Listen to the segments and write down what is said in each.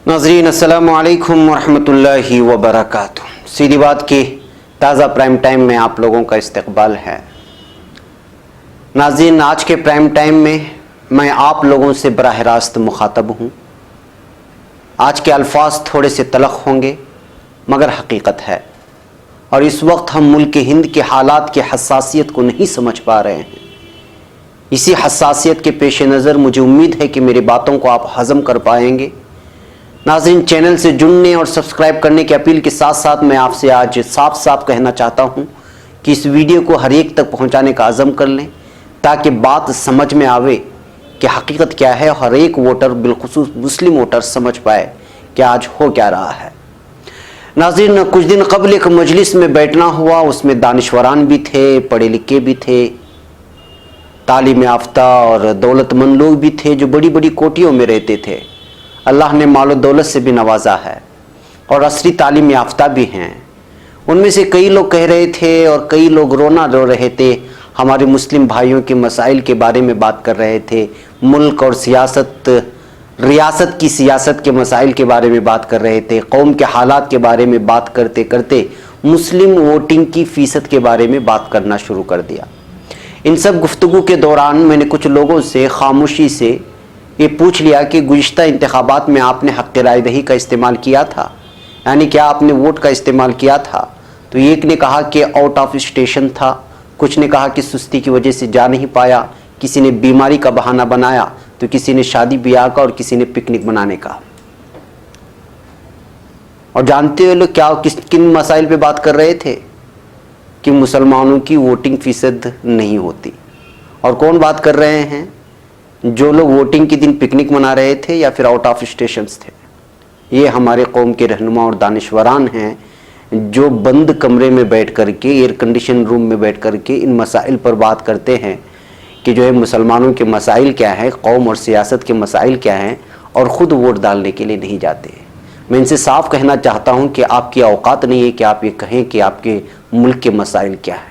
नाज़रीन अस्सलामु अलैकुम वरहमतुल्लाहि वबरकातुहू। सीधी बात की ताज़ा प्राइम टाइम में आप लोगों का इस्तकबाल है। नाज़रीन, आज के प्राइम टाइम में मैं आप लोगों से बराह रास्त मुखातब हूँ। आज के अल्फाज थोड़े से तलख होंगे मगर हकीकत है, और इस वक्त हम मुल्क हिंद के हालात की हसासियत को नहीं समझ पा रहे हैं। इसी हसासियत के पेश नज़र मुझे उम्मीद है कि मेरी बातों को आप हज़म कर पाएंगे। नाज़रीन, चैनल से जुड़ने और सब्सक्राइब करने की अपील के साथ साथ मैं आपसे आज साफ साफ कहना चाहता हूं कि इस वीडियो को हर एक तक पहुंचाने का अज़म कर लें ताकि बात समझ में आवे कि हकीकत क्या है। हर एक वोटर, बिलखुसूस मुस्लिम वोटर, समझ पाए कि आज हो क्या रहा है। नाज़रीन, कुछ दिन कबल एक मजलिस में बैठना हुआ, उसमें दानिश्वरान भी थे, पढ़े लिखे भी थे, तालीम याफ्ता और दौलतमंद लोग भी थे जो बड़ी बड़ी कोठियों में रहते थे। अल्लाह ने मालो दौलत से भी नवाजा है और असरी तालीम याफ्ता भी हैं। उनमें से कई लोग कह रहे थे और कई लोग रोना रो रहे थे, हमारे मुस्लिम भाइयों के मसाइल के बारे में बात कर रहे थे, मुल्क और सियासत, रियासत की सियासत के मसाइल के बारे में बात कर रहे थे, कौम के हालात के बारे में बात करते करते मुस्लिम वोटिंग की फ़ीसद के बारे में बात करना शुरू कर दिया। इन सब गुफ्तगू के दौरान मैंने कुछ लोगों से खामोशी से ये पूछ लिया कि गुज़िश्ता इंतखाबात में आपने हक़ राय दही का इस्तेमाल किया था, यानी क्या आपने वोट का इस्तेमाल किया था? तो एक ने कहा कि आउट ऑफ स्टेशन था, कुछ ने कहा कि सुस्ती की वजह से जा नहीं पाया, किसी ने बीमारी का बहाना बनाया, तो किसी ने शादी ब्याह का और किसी ने पिकनिक मनाने का। और जानते हो लोग क्या किन मसाइल पे बात कर रहे थे कि मुसलमानों की वोटिंग फ़ीसद नहीं होती। और कौन बात कर रहे हैं? जो लोग वोटिंग के दिन पिकनिक मना रहे थे या फिर आउट ऑफ स्टेशंस थे। ये हमारे कौम के रहनुमा और दानिश्वरान हैं जो बंद कमरे में बैठ कर के, एयर कंडीशन रूम में बैठ कर के इन मसाइल पर बात करते हैं कि जो है मुसलमानों के मसाइल क्या हैं, कौम और सियासत के मसाइल क्या हैं, और ख़ुद वोट डालने के लिए नहीं जाते। मैं इनसे साफ कहना चाहता हूँ कि आपकी औकात नहीं है कि आप ये कहें कि आपके मुल्क के मसाइल क्या हैं।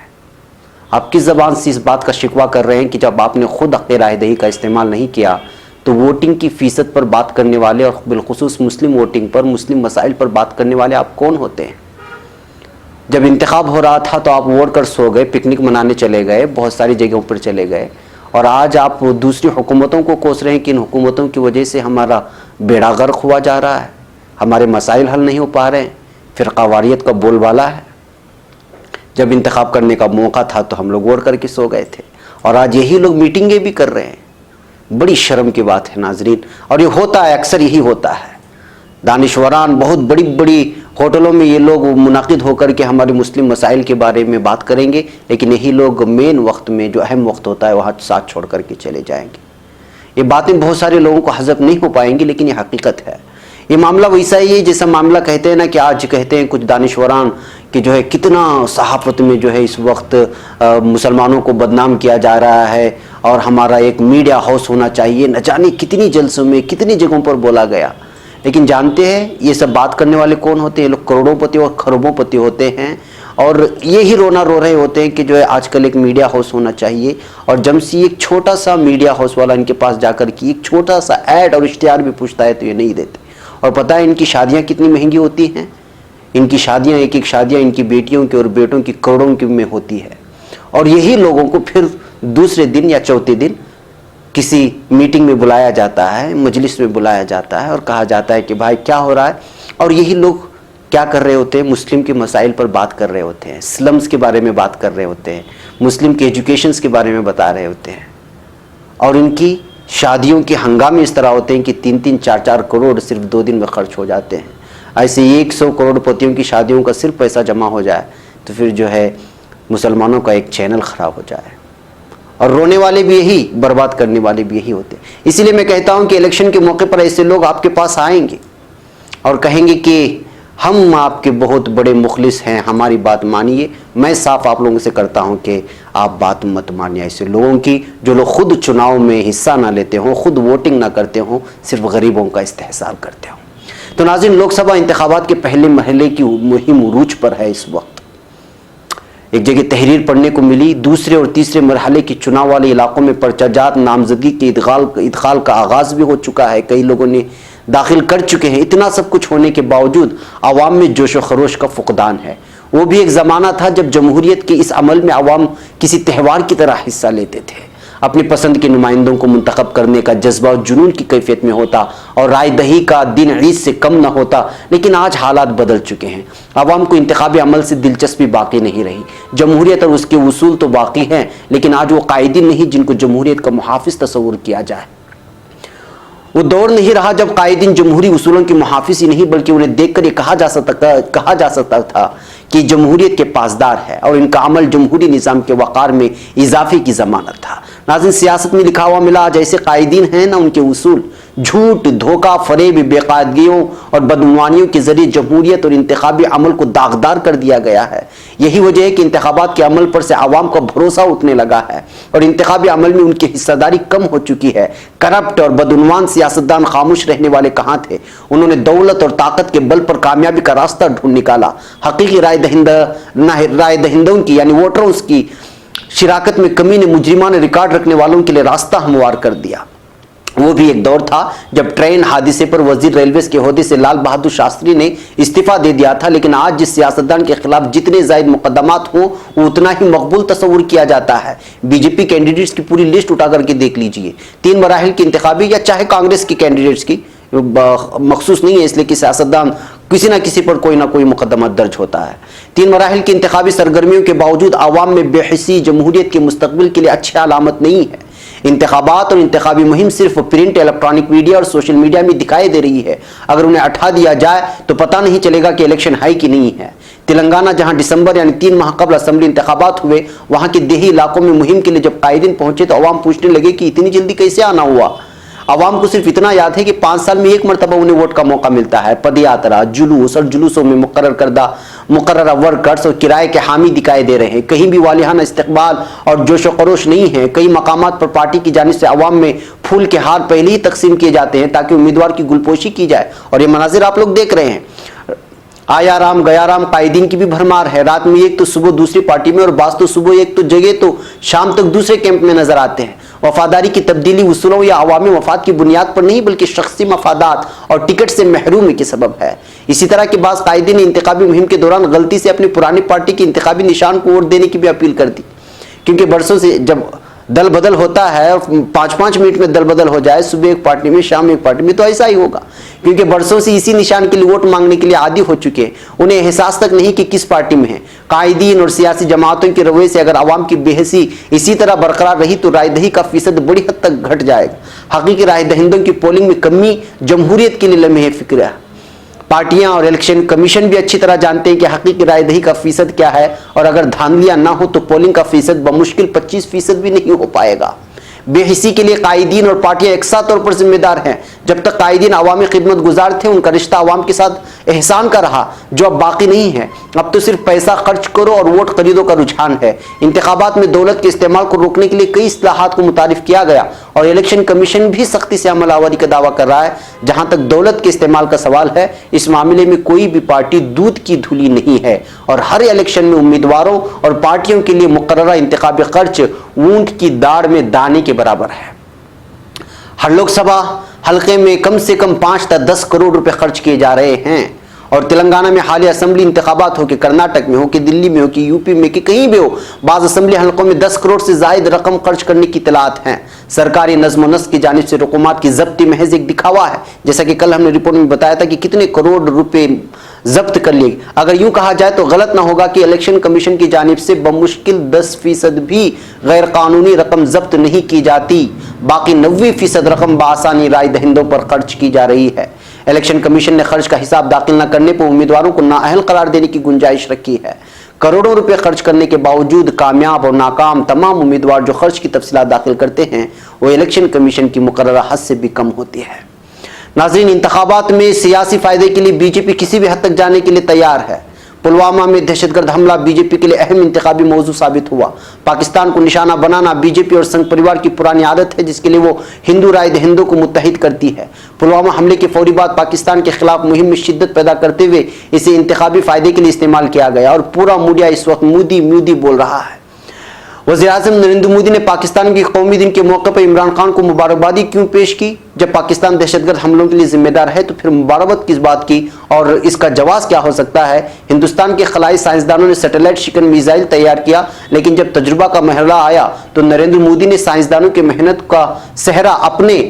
आप किस ज़बान से इस बात का शिकवा कर रहे हैं कि जब आपने खुद हक़ राय दही का इस्तेमाल नहीं किया तो वोटिंग की फ़ीसद पर बात करने वाले और बिलखुसूस मुस्लिम वोटिंग पर, मुस्लिम मसाइल पर बात करने वाले आप कौन होते हैं? जब इंतखाब हो रहा था तो आप वोट कर सो गए, पिकनिक मनाने चले गए, बहुत सारी जगहों पर चले गए, और आज आप दूसरी हुकूमतों को कोस रहे हैं कि इन हुकूमतों की वजह से हमारा बेड़ा गर्क हुआ जा रहा है, हमारे मसाइल हल नहीं हो पा रहे हैं, फ़िरक़ावारियत का बोलबाला है। जब इंतखाब करने का मौका था तो हम लोग वोट करके सो गए थे, और आज यही लोग मीटिंगें भी कर रहे हैं। बड़ी शर्म की बात है नाजरीन, और ये होता है, अक्सर यही होता है। दानिश्वरान बहुत बड़ी बड़ी होटलों में ये लोग मुनाकिद होकर के हमारे मुस्लिम मसाइल के बारे में बात करेंगे, लेकिन यही लोग मेन वक्त में, जो अहम वक्त होता है, वहाँ साथ छोड़ करके चले जाएंगे। ये बातें बहुत सारे लोगों को हज़म नहीं हो पाएंगी, लेकिन ये हकीकत है। ये मामला वैसा ही है जैसा मामला कहते हैं ना कि आज कहते हैं कुछ दानिश्वरान कि जो है कितना सहाफ़त में जो है इस वक्त मुसलमानों को बदनाम किया जा रहा है, और हमारा एक मीडिया हाउस होना चाहिए। न जाने कितनी जलसों में, कितनी जगहों पर बोला गया, लेकिन जानते हैं ये सब बात करने वाले कौन होते हैं? लोग करोड़ोंपति और खरबोंपति होते हैं, और ये ही रोना रो रहे होते हैं कि जो है आजकल एक मीडिया हाउस होना चाहिए। और जब से एक छोटा सा मीडिया हाउस वाला इनके पास जाकर के एक छोटा सा ऐड और इश्तिहार भी पूछता है तो ये नहीं देते। और पता है इनकी शादियाँ कितनी महंगी होती हैं? इनकी शादियाँ, एक एक शादियाँ इनकी बेटियों की और बेटों की करोड़ों की में होती है। और यही लोगों को फिर दूसरे दिन या चौथे दिन किसी मीटिंग में बुलाया जाता है, मजलिस में बुलाया जाता है, और कहा जाता है कि भाई क्या हो रहा है। और यही लोग क्या कर रहे होते हैं? मुस्लिम के मसाइल पर बात कर रहे होते हैं, स्लम्स के बारे में बात कर रहे होते हैं, मुस्लिम के एजुकेशंस के बारे में बता रहे होते हैं। और इनकी शादियों के हंगामे इस तरह होते हैं कि 3-3, 4-4 करोड़ सिर्फ 2 दिन में खर्च हो जाते हैं। ऐसे 100 करोड़पतियों की शादियों का सिर्फ पैसा जमा हो जाए तो फिर जो है मुसलमानों का एक चैनल ख़राब हो जाए। और रोने वाले भी यही, बर्बाद करने वाले भी यही होते हैं। इसीलिए मैं कहता हूं कि इलेक्शन के मौके पर ऐसे लोग आपके पास आएंगे और कहेंगे कि हम आपके बहुत बड़े मुखलिस हैं, हमारी बात मानिए। मैं साफ आप लोगों से करता हूं कि आप बात मत मानिए ऐसे लोगों की, जो लोग खुद चुनाव में हिस्सा ना लेते हों, खुद वोटिंग ना करते हों, सिर्फ गरीबों का इस्तेहसार करते हों। तो नाज़रीन, लोकसभा इंतखाबात के पहले मरहले की मुहिम उरूज पर है। इस वक्त एक जगह तहरीर पढ़ने को मिली, दूसरे और तीसरे मरहले की चुनाव वाले इलाकों में पर्चाजात नामजदगी के इदखाल का आगाज़ भी हो चुका है। कई लोगों ने दाखिल कर चुके हैं। इतना सब कुछ होने के बावजूद आवाम में जोश व खरोश का फुकदान है। वो भी एक ज़माना था जब जमहूरियत के इस अमल में आवाम किसी त्यौहार की तरह हिस्सा लेते थे, अपनी पसंद के नुमाइंदों को मुंतखब करने का जज्बा और जुनून की कैफियत में होता और राय दही का दिन ईद से कम न होता। लेकिन आज हालात बदल चुके हैं। आवाम को इंतखाबी अमल से दिलचस्पी बाकी नहीं रही। जमहूरियत और उसके उसूल तो बाकी हैं, लेकिन आज वो कायदीन नहीं जिनको जमहूरियत का मुहाफिज तस्वुर किया जाए। वो दौर नहीं रहा जब कायदीन जमहूरी उसूलों के मुहाफिज ही नहीं बल्कि उन्हें देखकर ये कहा जा सकता था कि जमहूरियत के पासदार है और इनका अमल जमहूरी निज़ाम के वक़ार में इजाफे की ज़मानत था। नाज़रीन, सियासत में लिखा हुआ मिला आज ऐसे कायदीन हैं ना उनके उसूल झूठ, धोखा, फरेब, बेकायदगियों और बदगुमानियों के जरिए जमहूरियत और इंतखाबी अमल को दागदार कर दिया गया है। यही वजह है कि इंतखाबात के अमल पर से आवाम का भरोसा उठने लगा है और इंतखाबी अमल में उनकी हिस्सेदारी कम हो चुकी है। करप्ट और बदउनवान सियासतदान खामोश रहने वाले कहाँ थे? उन्होंने दौलत और ताकत के बल पर कामयाबी का रास्ता ढूंढ निकाला। हकीकी राय दहिंदों की यानी वोटरों की शिराकत में कमी ने मुजरिमाना रिकॉर्ड रखने वालों के लिए रास्ता हमवार कर दिया। वो भी एक दौर था जब ट्रेन हादसे पर वजीर रेलवे के ओहदे से लाल बहादुर शास्त्री ने इस्तीफा दे दिया था। लेकिन आज जिस सियासतदान के खिलाफ जितने जायद मुकदमात हों वो उतना ही मकबूल तस्वुर किया जाता है। बीजेपी कैंडिडेट्स की पूरी लिस्ट उठा करके देख लीजिए। 3 मराहिल की इंतखाबी या चाहे कांग्रेस की कैंडिडेट्स की मखसूस नहीं है, इसलिए कि सियासतदान किसी ना किसी पर कोई ना कोई मुकदमा दर्ज होता है। 3 मराहिल की इंतखाबी सरगर्मियों के बावजूद आवाम में बेहिसी जमहूरियत के मुस्तकबिल के लिए अच्छी अलामत नहीं है। इंतखाबात और इंतखाबी मुहिम सिर्फ प्रिंट, इलेक्ट्रॉनिक मीडिया और सोशल मीडिया में दिखाई दे रही है। अगर उन्हें हटा दिया जाए तो पता नहीं चलेगा कि इलेक्शन है कि नहीं है। तेलंगाना जहां दिसंबर यानी 3 माह कबल असेंबली इंतखाबात हुए, वहां के देही इलाकों में मुहिम के लिए जब कायदीन पहुंचे तो अवाम पूछने लगे कि इतनी जल्दी कैसे आना हुआ। आवाम को सिर्फ इतना याद है कि 5 साल में 1 मरतबा उन्हें वोट का मौका मिलता है। पदयात्रा, जुलूस और जुलूसों में मुकर्रर वर्कर्स और किराए के हामी दिखाई दे रहे हैं। कहीं भी वालिहाना इस्तकबाल और जोश व खरोश नहीं है। कई मकामात पर पार्टी की जानिब से आवाम में फूल के हार पहले ही तकसीम किए जाते हैं ताकि उम्मीदवार की गुलपोशी की जाए। और ये मनाजिर आप लोग देख रहे हैं। आया राम गया राम कायदीन की भी भरमार है। रात में एक तो सुबह दूसरी पार्टी में और बास तो सुबह एक तो जगह तो शाम तक दूसरे कैंप में नजर आते हैं। वफादारी की तब्दीली उसूलों या अवामी मफाद की बुनियाद पर नहीं बल्कि शख्सी मफादात और टिकट से महरूमी के सबब है। इसी तरह के बाद कायदीन ने इंतखाबी मुहिम के दौरान गलती से अपनी पुरानी पार्टी के इंतखाबी निशान को वोट देने की भी अपील कर दी, क्योंकि बरसों से जब दल बदल होता है और 5-5 मिनट में दल बदल हो जाए, सुबह एक पार्टी में शाम एक पार्टी में, तो ऐसा ही होगा, क्योंकि बरसों से इसी निशान के लिए वोट मांगने के लिए आदी हो चुके हैं। उन्हें एहसास तक नहीं कि किस पार्टी में है। कायदीन और सियासी जमातों के रवैये से अगर आवाम की बेहसी इसी तरह बरकरार रही तो राय दही का फीसद बड़ी हद तक घट जाएगा। हकीकी राय दहिंदों की पोलिंग में कमी जमहूरियत के लिए लम्हे फिक्र है। पार्टियां और इलेक्शन कमीशन भी अच्छी तरह जानते हैं कि हकीकी राय दही का फीसद क्या है, और अगर धांधलियां ना हो तो पोलिंग का फीसद बमुश्किल 25% भी नहीं हो पाएगा। बेहिसी के लिए कायदीन और पार्टियां एक साथ तौर पर जिम्मेदार हैं। जब तक कायदीन अवामी खिदमत गुजार थे उनका रिश्ता अवाम के साथ एहसान का रहा, जो अब बाकी नहीं है। अब तो सिर्फ पैसा खर्च करो और वोट खरीदो का रुझान है। इंतखाबात में दौलत के इस्तेमाल को रोकने के लिए कई इस्लाहात को मुतारिफ किया गया और इलेक्शन कमीशन भी सख्ती से अमलावरी का दावा कर रहा है। जहां तक दौलत के इस्तेमाल का सवाल है, इस मामले में कोई भी पार्टी दूध की धुली नहीं है और हर इलेक्शन में उम्मीदवारों और पार्टियों के लिए मुकर्ररा इंतखाबी खर्च ऊंट की दाढ़ में दाने के बराबर है। हर लोकसभा हल्के में कम से कम 5 से 10 करोड़ रुपए खर्च किए जा रहे हैं। और तेलंगाना में हालिया असेंबली इंतखाबात हो कि कर्नाटक में हो कि दिल्ली में हो कि यूपी में कि कहीं भी हो, बाज़ असेंबली हल्कों में 10 करोड़ से जायद रकम खर्च करने की इतलात हैं। सरकारी नज़्म व नस्क की जानिब से रकूमात की जब्ती महज एक दिखावा है। जैसा कि कल हमने रिपोर्ट में बताया था कि कितने करोड़ रुपए जब्त कर लिए। अगर यूं कहा जाए तो गलत ना होगा कि इलेक्शन कमीशन की जानिब से बमुश्किल 10% भी गैर कानूनी रकम जब्त नहीं की जाती। बाकी 90% रकम बआसानी राय दहिंदों पर खर्च की जा रही है। इलेक्शन कमीशन ने खर्च का हिसाब दाखिल न करने पर उम्मीदवारों को नाअहल करार देने की गुंजाइश रखी है। करोड़ों रुपए खर्च करने के बावजूद कामयाब और नाकाम तमाम उम्मीदवार जो खर्च की तफसीलात दाखिल करते हैं वो इलेक्शन कमीशन की मुकर्ररा हद से भी कम होती है। नाज़रीन, इंतखाबात में सियासी फायदे के लिए बीजेपी किसी भी हद तक जाने के लिए तैयार है। पुलवामा में दहशतगर्द हमला बीजेपी के लिए अहम इंतखाबी मौजू साबित हुआ। पाकिस्तान को निशाना बनाना बीजेपी और संघ परिवार की पुरानी आदत है, जिसके लिए वो हिंदू राय दहिंदों को मुत्तहिद करती है। पुलवामा हमले के फौरी बाद पाकिस्तान के खिलाफ मुहिम में शिद्दत पैदा करते हुए इसे इंतखाबी फायदे के लिए इस्तेमाल किया गया और पूरा मीडिया इस वक्त मोदी मोदी बोल रहा है। वज़ीर-ए-आज़म नरेंद्र मोदी ने पाकिस्तान के कौमी दिन के मौके पर इमरान खान को मुबारकबादी क्यों पेश की? जब पाकिस्तान दहशतगर्द हमलों के लिए जिम्मेदार है तो फिर मुबारकबाद किस बात की, और इसका जवाब क्या हो सकता है? हिंदुस्तान के खलाई साइंसदानों ने सैटेलाइट शिकन मिसाइल तैयार किया, लेकिन जब तजुर्बा का मरहला आया तो नरेंद्र मोदी ने साइंसदानों की मेहनत का सेहरा अपने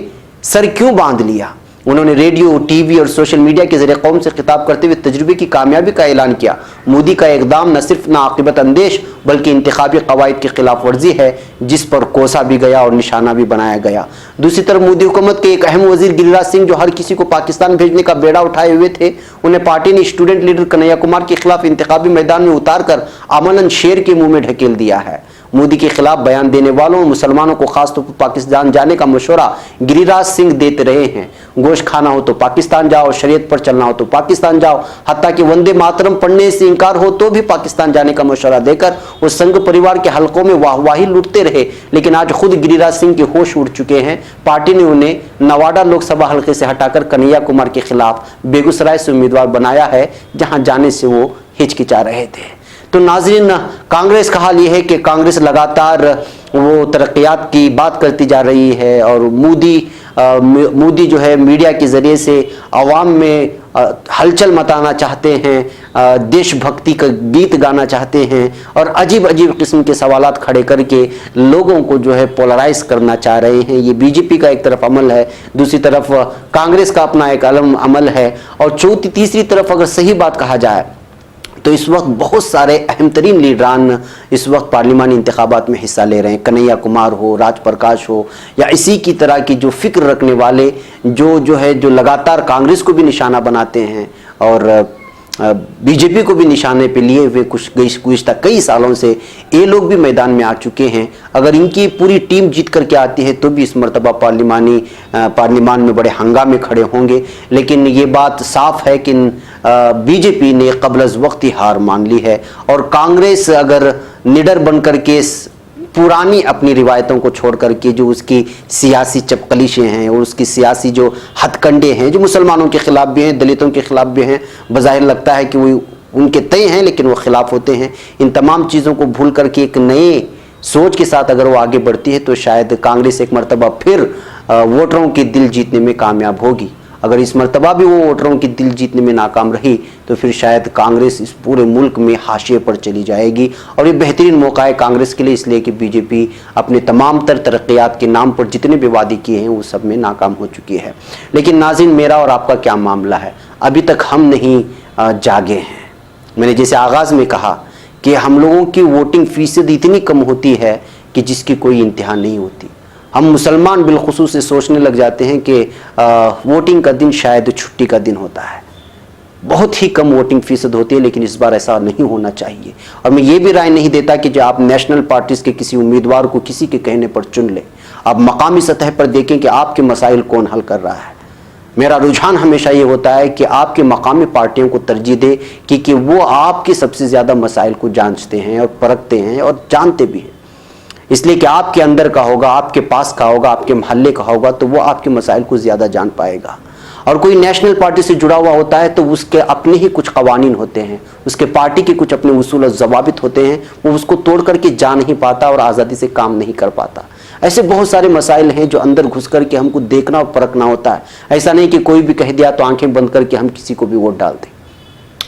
सर क्यों बांध लिया? उन्होंने रेडियो, टीवी और सोशल मीडिया के जरिए कौम से खिताब करते हुए तजुर्बे की कामयाबी का ऐलान किया। मोदी का इकदाम न सिर्फ नाआकिबत अंदेश बल्कि इंतखाबी कवायद की खिलाफ वर्जी है, जिस पर कोसा भी गया और निशाना भी बनाया गया। दूसरी तरफ मोदी हुकूमत के एक अहम वजीर गिरिराज सिंह, जो हर किसी को पाकिस्तान भेजने का बेड़ा उठाए हुए थे, उन्हें पार्टी ने स्टूडेंट लीडर कन्हैया कुमार के खिलाफ इंतखाबी मैदान में उतार कर अमलन शेर के मुंह में ढकेल दिया है। मोदी के खिलाफ बयान देने वालों और मुसलमानों को खासतौर पर पाकिस्तान जाने का मशवरा गिरिराज सिंह देते रहे हैं। गोश्त खाना हो तो पाकिस्तान जाओ, शरीयत पर चलना हो तो पाकिस्तान जाओ, हत्ता कि वंदे मातरम पढ़ने से इनकार हो तो भी पाकिस्तान जाने का मशवरा देकर वो संघ परिवार के हलकों में वाहवाही लूटते रहे। लेकिन आज खुद गिरिराज सिंह के होश उड़ चुके हैं। पार्टी ने उन्हें नवादा लोकसभा हलके से हटाकर कन्हैया कुमार के खिलाफ बेगूसराय से उम्मीदवार बनाया है, जहां जाने से वो हिचकिचा रहे थे। तो नाज़रीन, कांग्रेस का हाल ये है कि कांग्रेस लगातार वो तरक्यात की बात करती जा रही है और मोदी जो है मीडिया के ज़रिए से आवाम में हलचल मचाना चाहते हैं, देशभक्ति का गीत गाना चाहते हैं और अजीब अजीब किस्म के सवालात खड़े करके लोगों को जो है पोलराइज करना चाह रहे हैं। ये बीजेपी का एक तरफ अमल है, दूसरी तरफ कांग्रेस का अपना एक अलग अमल है, और तीसरी तरफ अगर सही बात कहा जाए तो इस वक्त बहुत सारे अहम तरीन लीडरान इस वक्त पार्लिमानी इंतखाबात में हिस्सा ले रहे हैं। कन्हैया कुमार हो, राज प्रकाश हो, या इसी की तरह की जो फिक्र रखने वाले जो लगातार कांग्रेस को भी निशाना बनाते हैं और बीजेपी को भी निशाने पे लिए हुए गुज़िश्ता कई सालों से ये लोग भी मैदान में आ चुके हैं। अगर इनकी पूरी टीम जीत करके आती है तो भी इस मरतबा पार्लिमान में बड़े हंगामे खड़े होंगे। लेकिन ये बात साफ है कि बीजेपी ने क़ब्ल अज़ वक्त ही हार मान ली है, और कांग्रेस अगर निडर बन करके पुरानी अपनी रिवायतों को छोड़ करके जो उसकी सियासी चपकलिशें हैं और उसकी सियासी जो हथकंडे हैं, जो मुसलमानों के खिलाफ भी हैं, दलितों के खिलाफ भी हैं, बज़ाहिर लगता है कि वो उनके तय हैं लेकिन वो खिलाफ होते हैं, इन तमाम चीज़ों को भूल करके एक नए सोच के साथ अगर वो आगे बढ़ती है तो शायद कांग्रेस एक मरतबा फिर वोटरों के दिल जीतने में कामयाब होगी। अगर इस मरतबा भी वो वोटरों की दिल जीतने में नाकाम रही तो फिर शायद कांग्रेस इस पूरे मुल्क में हाशिए पर चली जाएगी, और ये बेहतरीन मौका है कांग्रेस के लिए, इसलिए कि बीजेपी अपने तमाम तरक्यात के नाम पर जितने भी वादे किए हैं वो सब में नाकाम हो चुकी है। लेकिन नाज़रीन, मेरा और आपका क्या मामला है? अभी तक हम नहीं जागे हैं। मैंने जैसे आगाज़ में कहा कि हम लोगों की वोटिंग फीसद इतनी कम होती है कि जिसकी कोई इंतहा नहीं होती। हम मुसलमान बिलखुसूस से सोचने लग जाते हैं कि वोटिंग का दिन शायद छुट्टी का दिन होता है। बहुत ही कम वोटिंग फीसद होती है, लेकिन इस बार ऐसा नहीं होना चाहिए। और मैं ये भी राय नहीं देता कि जो आप नेशनल पार्टीज़ के किसी उम्मीदवार को किसी के कहने पर चुन लें। आप मकामी सतह पर देखें कि आपके मसाइल कौन हल कर रहा है। मेरा रुझान हमेशा ये होता है कि आपके मकामी पार्टियों को तरजीह दे क्योंकि वो आपके सबसे ज़्यादा मसाइल को जांचते हैं और परखते हैं और जानते भी हैं। इसलिए कि आपके अंदर का होगा, आपके पास का होगा, आपके मोहल्ले का होगा, तो वो आपके मसाइल को ज़्यादा जान पाएगा। और कोई नेशनल पार्टी से जुड़ा हुआ होता है तो उसके अपने ही कुछ कवानीन होते हैं, उसके पार्टी के कुछ अपने उसूल और ज़वाबित होते हैं, वो उसको तोड़ करके जा नहीं पाता और आज़ादी से काम नहीं कर पाता। ऐसे बहुत सारे मसाइल हैं जो अंदर घुस करके हमको देखना और परखना होता है। ऐसा नहीं कि कोई भी कह दिया तो आंखें बंद करके हम किसी को भी वोट डाल दें।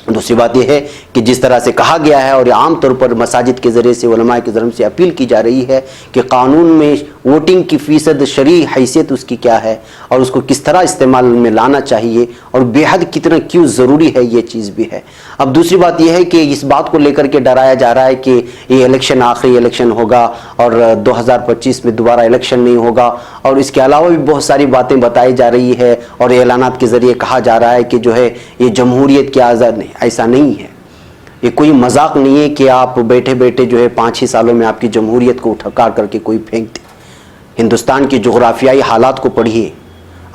दूसरी बात यह है कि जिस तरह से कहा गया है और ये आम तौर पर मसाजिद के ज़रिए से उलमा के ज़रिए से अपील की जा रही है कि कानून में वोटिंग की फ़ीसद शरई हैसियत उसकी क्या है और उसको किस तरह इस्तेमाल में लाना चाहिए और बेहद कितना क्यों ज़रूरी है, ये चीज़ भी है। अब दूसरी बात यह है कि इस बात को लेकर के डराया जा रहा है कि ये इलेक्शन आखिरी इलेक्शन होगा और 2025 में दोबारा इलेक्शन नहीं होगा, और इसके अलावा भी बहुत सारी बातें बताई जा रही है और ऐलानात के ज़रिए कहा जा रहा है कि जो है ये जमहूरियत की आज़ाद नहीं। ऐसा नहीं है, ये कोई मजाक नहीं है कि आप बैठे बैठे जो है 5-6 सालों में आपकी जमहूरियत को उठा करके कोई फेंक दे। हिंदुस्तान की जोग्राफियाई हालात को पढ़िए,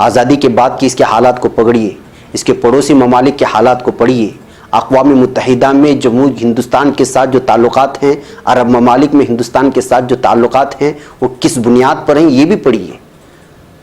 आज़ादी के बाद की इसके हालात को पकड़िए, इसके पड़ोसी ममालिक के हालात को पढ़िए, अक़वाम मुत्तहिदा में हिंदुस्तान के साथ जो ताल्लुकात हैं, अरब ममालिक में हिंदुस्तान के साथ जो ताल्लुकात हैं वो किस बुनियाद पर हैं ये भी पढ़िए।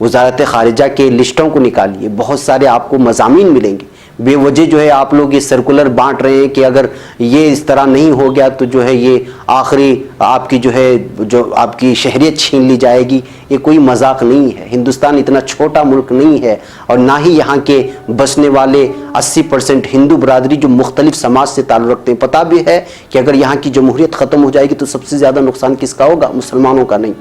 वज़ारत ख़ारिजा के लिस्टों को निकालिए, बहुत सारे आपको मज़ामीन मिलेंगे। बेवजह जो है आप लोग ये सर्कुलर बांट रहे हैं कि अगर ये इस तरह नहीं हो गया तो जो है ये आखिरी आपकी जो है जो आपकी शहरियत छीन ली जाएगी। ये कोई मजाक नहीं है। हिंदुस्तान इतना छोटा मुल्क नहीं है और ना ही यहाँ के बसने वाले 80% हिंदू बरादरी जो मुख्तलिफ समाज से ताल्लुक़ रखते हैं। पता भी है कि अगर यहाँ की जमहूरियत ख़त्म हो जाएगी तो सबसे ज़्यादा नुकसान किसका होगा? मुसलमानों का नहीं,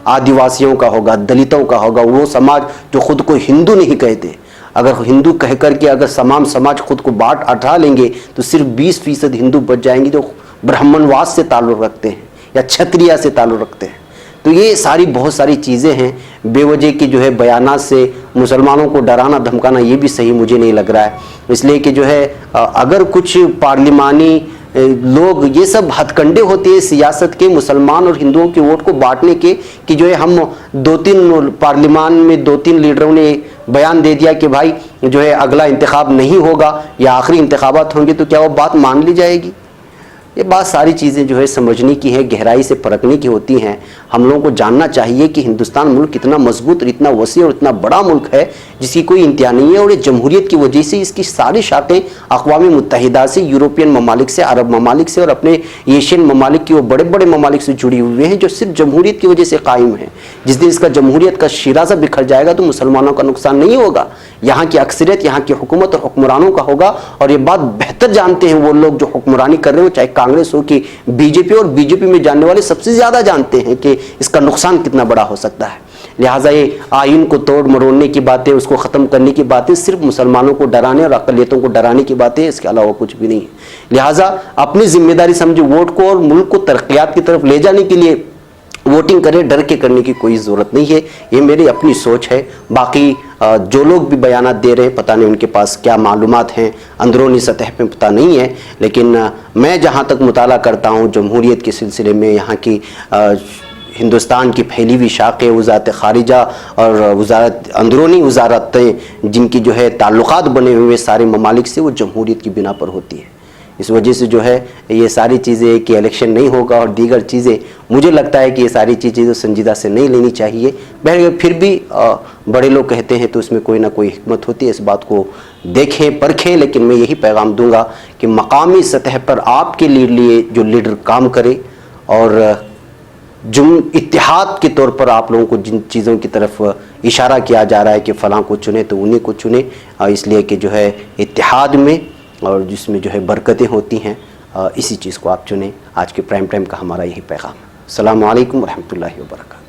आदिवासियों का होगा, दलितों का होगा। वो समाज जो खुद को हिंदू नहीं कहते, अगर हिंदू कह करके अगर तमाम समाज खुद को बांट हटा लेंगे तो सिर्फ 20% हिंदू बच जाएंगे जो ब्राह्मणवाद से ताल्लुक़ रखते हैं या क्षत्रिय से ताल्लुक़ रखते हैं। तो ये सारी बहुत सारी चीज़ें हैं। बेवजह की जो है बयानात से मुसलमानों को डराना धमकाना ये भी सही मुझे नहीं लग रहा है। इसलिए कि जो है अगर कुछ पार्लिमानी लोग ये सब हथकंडे होते हैं सियासत के मुसलमान और हिंदुओं के वोट को बांटने के, कि जो है हम 2-3 पार्लिमान में 2-3 लीडरों ने बयान दे दिया कि भाई जो है अगला इंतखाब नहीं होगा या आखिरी इंतखाबात होंगे, तो क्या वो बात मान ली जाएगी? ये बात सारी चीज़ें जो है समझने की है, गहराई से परखने की होती हैं। हम लोगों को जानना चाहिए कि हिंदुस्तान मुल्क कितना मजबूत और इतना वसी और इतना बड़ा मुल्क है जिसकी कोई इंतहा नहीं है। और ये जमहूरियत की वजह से इसकी सारी शाखें अक़वाम मुत्तहिदा से, यूरोपियन ममालिक से, अरब ममालिक से और अपने एशियन ममालिक की वो बड़े बड़े ममालिक से जुड़ी हुई हैं जो सिर्फ जमहूरियत की वजह से कायम है। जिस दिन इसका जमहूरियत का शिराजा बिखर जाएगा तो मुसलमानों का नुकसान नहीं होगा, यहाँ की अक्सरियत, यहाँ की हुकूमत और हुक्मरानों का होगा। और ये बात बेहतर जानते हैं वो लोग जो हुक्मरानी कर रहे हो, चाहे कांग्रेस हो कि बीजेपी, और बीजेपी में जानने वाले सबसे ज़्यादा जानते हैं कि इसका नुकसान कितना बड़ा हो सकता है। लिहाजा ये आइन को तोड़ मरोड़ने की बातें, उसको ख़त्म करने की बातें सिर्फ मुसलमानों को डराने और अक़लियतों को डराने की बातें, इसके अलावा कुछ भी नहीं है। लिहाजा अपनी जिम्मेदारी समझे, वोट को और मुल्क को तरक्यात की तरफ ले जाने के लिए वोटिंग करें, डर के करने की कोई ज़रूरत नहीं है। ये मेरी अपनी सोच है। बाकी जो लोग भी बयानात दे रहे हैं, पता नहीं उनके पास क्या मालूमात हैं, अंदरूनी सतह पे पता नहीं है। लेकिन मैं जहाँ तक मुताला करता हूँ जमहूरियत के सिलसिले में, यहाँ की हिंदुस्तान की फैली हुई शाखें, वज़ारत ख़ारिजा और वज़ारत अंदरूनी वज़ारतें जिनकी जो है ताल्लुक़ात बने हुए सारे ममालिक से, वो जमहूरियत की बिना पर होती है। इस वजह से जो है ये सारी चीज़ें कि इलेक्शन नहीं होगा और दीगर चीज़ें, मुझे लगता है कि ये सारी चीज़ें तो संजीदा से नहीं लेनी चाहिए। फिर भी बड़े लोग कहते हैं तो उसमें कोई ना कोई हिकमत होती है। इस बात को देखें, परखें। लेकिन मैं यही पैगाम दूंगा कि मकामी सतह पर आपके लिए जो लीडर काम करे और इत्तेहाद के तौर पर आप लोगों को जिन चीज़ों की तरफ इशारा किया जा रहा है कि फ़लाँ को चुने तो उन्हीं को चुने, इसलिए कि जो है इत्तेहाद में और जिसमें जो है बरकतें होती हैं, इसी चीज़ को आप चुनें। आज के प्राइम टाइम का हमारा यही पैगाम है। अस्सलामु अलैकुम वरहमतुल्लाहि वबरकातुहू।